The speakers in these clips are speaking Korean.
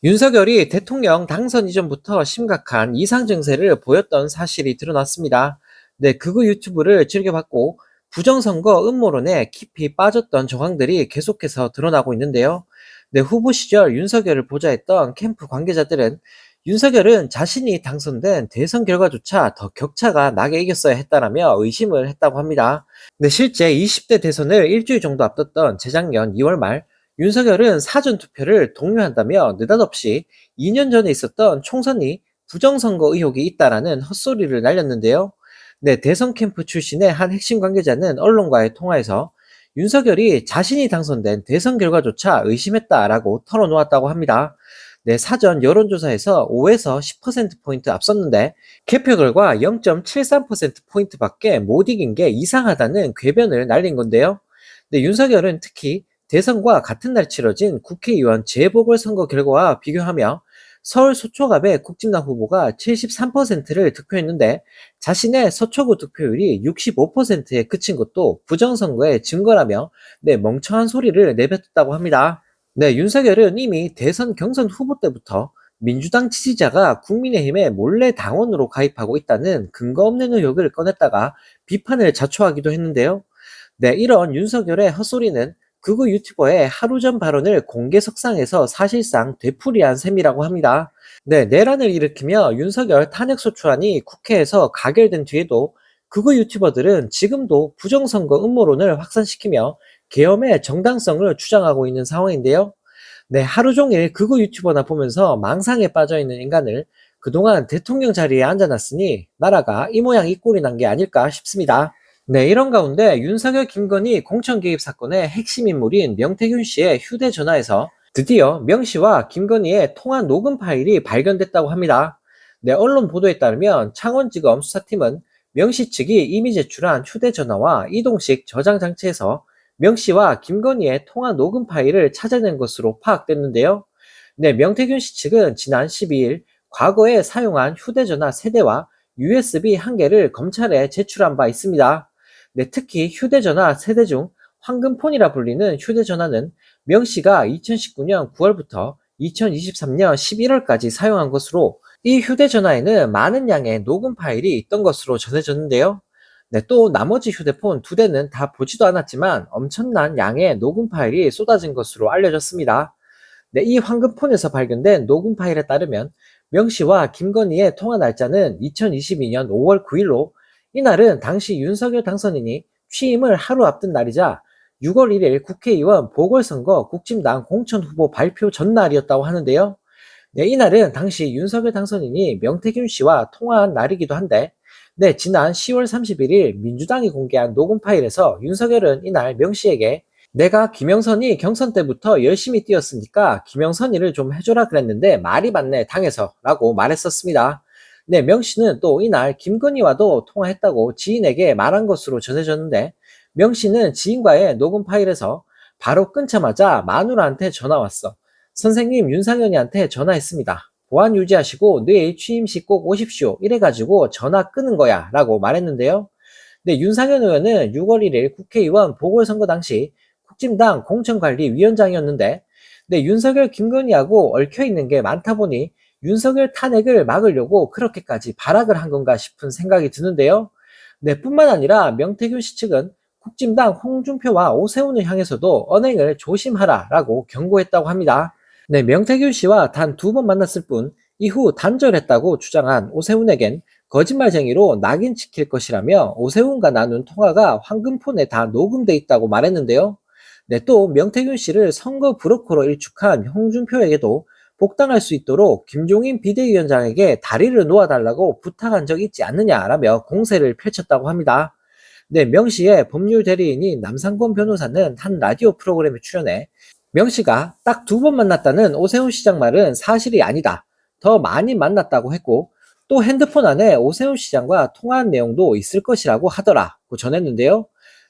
윤석열이 대통령 당선 이전부터 심각한 이상 증세를 보였던 사실이 드러났습니다. 네, 극우 유튜브를 즐겨봤고 부정선거 음모론에 깊이 빠졌던 정황들이 계속해서 드러나고 있는데요. 네, 후보 시절 윤석열을 보좌했던 캠프 관계자들은 윤석열은 자신이 당선된 대선 결과조차 더 격차가 나게 이겼어야 했다라며 의심을 했다고 합니다. 네, 실제 20대 대선을 일주일 정도 앞뒀던 재작년 2월 말 윤석열은 사전투표를 독려한다며 느닷없이 2년 전에 있었던 총선이 부정선거 의혹이 있다라는 헛소리를 날렸는데요. 네, 대선 캠프 출신의 한 핵심 관계자는 언론과의 통화에서 윤석열이 자신이 당선된 대선 결과조차 의심했다라고 털어놓았다고 합니다. 네, 사전 여론조사에서 5에서 10%포인트 앞섰는데 개표 결과 0.73%포인트밖에 못 이긴 게 이상하다는 궤변을 날린 건데요. 네, 윤석열은 특히 대선과 같은 날 치러진 국회의원 재보궐선거 결과와 비교하며 서울 서초갑의 국진당 후보가 73%를 득표했는데 자신의 서초구 득표율이 65%에 그친 것도 부정선거의 증거라며 네, 멍청한 소리를 내뱉었다고 합니다. 네, 윤석열은 이미 대선 경선 후보 때부터 민주당 지지자가 국민의힘에 몰래 당원으로 가입하고 있다는 근거 없는 의혹을 꺼냈다가 비판을 자초하기도 했는데요. 네, 이런 윤석열의 헛소리는 극우 유튜버의 하루 전 발언을 공개석상에서 사실상 되풀이한 셈이라고 합니다. 네, 내란을 일으키며 윤석열 탄핵소추안이 국회에서 가결된 뒤에도 극우 유튜버들은 지금도 부정선거 음모론을 확산시키며 계엄의 정당성을 주장하고 있는 상황인데요. 네, 하루 종일 극우 유튜버나 보면서 망상에 빠져있는 인간을 그동안 대통령 자리에 앉아놨으니 나라가 이 모양 이 꼴이 난 게 아닐까 싶습니다. 네, 이런 가운데 윤석열 김건희 공천 개입 사건의 핵심 인물인 명태균 씨의 휴대전화에서 드디어 명 씨와 김건희의 통화 녹음 파일이 발견됐다고 합니다. 네, 언론 보도에 따르면 창원지검 수사팀은 명 씨 측이 이미 제출한 휴대전화와 이동식 저장 장치에서 명 씨와 김건희의 통화 녹음 파일을 찾아낸 것으로 파악됐는데요. 네, 명태균 씨 측은 지난 12일 과거에 사용한 휴대전화 3대와 USB 1개를 검찰에 제출한 바 있습니다. 네, 특히 휴대전화 세대 중 황금폰이라 불리는 휴대전화는 명 씨가 2019년 9월부터 2023년 11월까지 사용한 것으로 이 휴대전화에는 많은 양의 녹음 파일이 있던 것으로 전해졌는데요. 네, 또 나머지 휴대폰 2대는 다 보지도 않았지만 엄청난 양의 녹음 파일이 쏟아진 것으로 알려졌습니다. 네, 이 황금폰에서 발견된 녹음 파일에 따르면 명 씨와 김건희의 통화 날짜는 2022년 5월 9일로 이날은 당시 윤석열 당선인이 취임을 하루 앞둔 날이자 6월 1일 국회의원 보궐선거 국진당 공천 후보 발표 전날이었다고 하는데요. 네, 이날은 당시 윤석열 당선인이 명태균 씨와 통화한 날이기도 한데 네, 지난 10월 31일 민주당이 공개한 녹음 파일에서 윤석열은 이날 명 씨에게 내가 김영선이 경선 때부터 열심히 뛰었으니까 김영선이를 좀 해줘라 그랬는데 말이 맞네 당해서 라고 말했었습니다. 네, 명 씨는 또 이날 김건희와도 통화했다고 지인에게 말한 것으로 전해졌는데 명 씨는 지인과의 녹음 파일에서 바로 끊자마자 마누라한테 전화 왔어. 선생님 윤상현이한테 전화했습니다. 보안 유지하시고 내일 취임식 꼭 오십시오. 이래가지고 전화 끊은 거야 라고 말했는데요. 네, 윤상현 의원은 6월 1일 국회의원 보궐선거 당시 국진당 공천관리위원장이었는데 네, 윤석열 김건희하고 얽혀있는 게 많다 보니 윤석열 탄핵을 막으려고 그렇게까지 발악을 한 건가 싶은 생각이 드는데요. 네, 뿐만 아니라 명태균 씨 측은 국진당 홍준표와 오세훈을 향해서도 언행을 조심하라라고 경고했다고 합니다. 네, 명태균 씨와 단 2번 만났을 뿐 이후 단절했다고 주장한 오세훈에겐 거짓말쟁이로 낙인 찍힐 것이라며 오세훈과 나눈 통화가 황금폰에 다 녹음돼 있다고 말했는데요. 네, 또 명태균 씨를 선거 브로커로 일축한 홍준표에게도 복당할 수 있도록 김종인 비대위원장에게 다리를 놓아달라고 부탁한 적 있지 않느냐라며 공세를 펼쳤다고 합니다. 네, 명 씨의 법률 대리인인 남상권 변호사는 한 라디오 프로그램에 출연해 명 씨가 딱 2번 만났다는 오세훈 시장 말은 사실이 아니다. 더 많이 만났다고 했고 또 핸드폰 안에 오세훈 시장과 통화한 내용도 있을 것이라고 하더라고 전했는데요.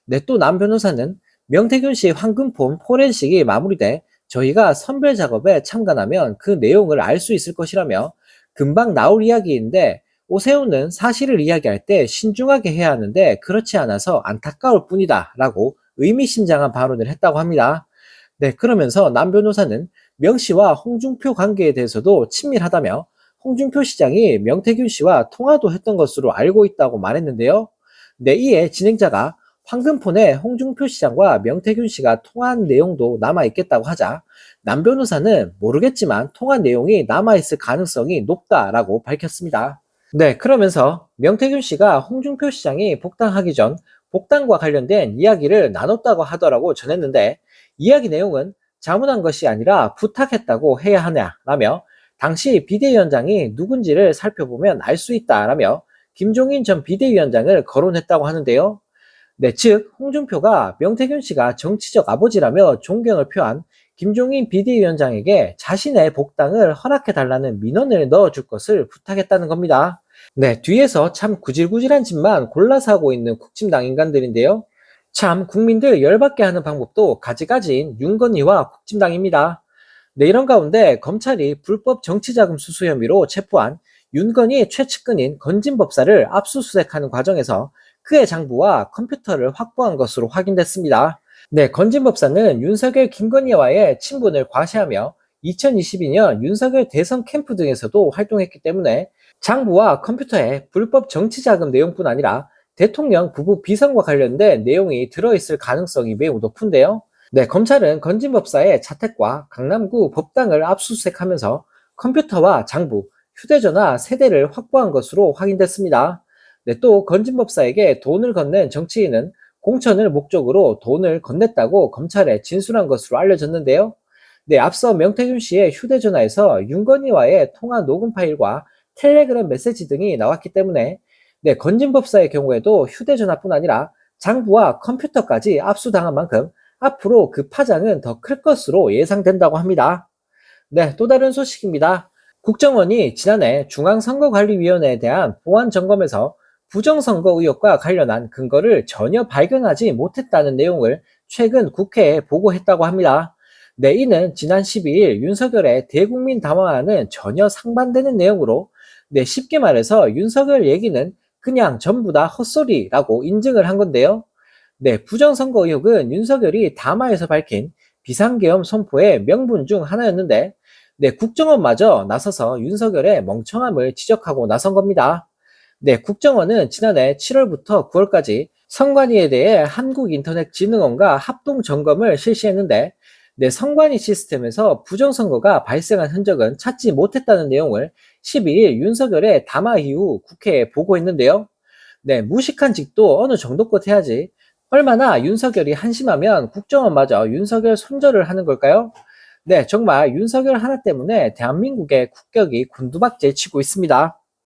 네, 또 남 변호사는 명태균 씨 황금폰 포렌식이 마무리돼 저희가 선별 작업에 참관하면 그 내용을 알 수 있을 것이라며 금방 나올 이야기인데 오세훈은 사실을 이야기할 때 신중하게 해야 하는데 그렇지 않아서 안타까울 뿐이다 라고 의미심장한 발언을 했다고 합니다. 네, 그러면서 남 변호사는 명 씨와 홍준표 관계에 대해서도 친밀하다며 홍준표 시장이 명태균 씨와 통화도 했던 것으로 알고 있다고 말했는데요. 네, 이에 진행자가 황금폰에 홍준표 시장과 명태균 씨가 통화한 내용도 남아있겠다고 하자 남 변호사는 모르겠지만 통화 내용이 남아있을 가능성이 높다라고 밝혔습니다. 네, 그러면서 명태균 씨가 홍준표 시장이 복당하기 전 복당과 관련된 이야기를 나눴다고 하더라고 전했는데 이야기 내용은 자문한 것이 아니라 부탁했다고 해야 하냐라며 당시 비대위원장이 누군지를 살펴보면 알 수 있다라며 김종인 전 비대위원장을 거론했다고 하는데요. 네, 즉 홍준표가 명태균 씨가 정치적 아버지라며 존경을 표한 김종인 비대위원장에게 자신의 복당을 허락해달라는 민원을 넣어줄 것을 부탁했다는 겁니다. 네, 뒤에서 참 구질구질한 짓만 골라서 하고 있는 국진당 인간들인데요. 참 국민들 열받게 하는 방법도 가지가지인 윤건희와 국진당입니다. 네, 이런 가운데 검찰이 불법 정치자금 수수 혐의로 체포한 윤건희 최측근인 건진법사를 압수수색하는 과정에서 그의 장부와 컴퓨터를 확보한 것으로 확인됐습니다. 네, 건진법사는 윤석열 김건희와의 친분을 과시하며 2022년 윤석열 대선 캠프 등에서도 활동했기 때문에 장부와 컴퓨터에 불법 정치자금 내용뿐 아니라 대통령 부부 비선과 관련된 내용이 들어있을 가능성이 매우 높은데요. 네, 검찰은 건진법사의 자택과 강남구 법당을 압수수색하면서 컴퓨터와 장부, 휴대전화 3대를 확보한 것으로 확인됐습니다. 네, 또 건진법사에게 돈을 건넨 정치인은 공천을 목적으로 돈을 건넸다고 검찰에 진술한 것으로 알려졌는데요. 네, 앞서 명태균 씨의 휴대전화에서 윤건희와의 통화 녹음 파일과 텔레그램 메시지 등이 나왔기 때문에 네, 건진법사의 경우에도 휴대전화뿐 아니라 장부와 컴퓨터까지 압수당한 만큼 앞으로 그 파장은 더 클 것으로 예상된다고 합니다. 네, 또 다른 소식입니다. 국정원이 지난해 중앙선거관리위원회에 대한 보안 점검에서 부정선거 의혹과 관련한 근거를 전혀 발견하지 못했다는 내용을 최근 국회에 보고했다고 합니다. 네, 이는 지난 12일 윤석열의 대국민 담화와는 전혀 상반되는 내용으로 네, 쉽게 말해서 윤석열 얘기는 그냥 전부 다 헛소리라고 인증을 한 건데요. 네, 부정선거 의혹은 윤석열이 담화에서 밝힌 비상계엄 선포의 명분 중 하나였는데 네, 국정원마저 나서서 윤석열의 멍청함을 지적하고 나선 겁니다. 네, 국정원은 지난해 7월부터 9월까지 선관위에 대해 한국인터넷진흥원과 합동 점검을 실시했는데 네, 선관위 시스템에서 부정선거가 발생한 흔적은 찾지 못했다는 내용을 12일 윤석열의 담화 이후 국회에 보고했는데요. 네, 무식한 직도 어느 정도껏 해야지 얼마나 윤석열이 한심하면 국정원마저 윤석열 손절을 하는 걸까요? 네, 정말 윤석열 하나 때문에 대한민국의 국격이 곤두박질 치고 있습니다.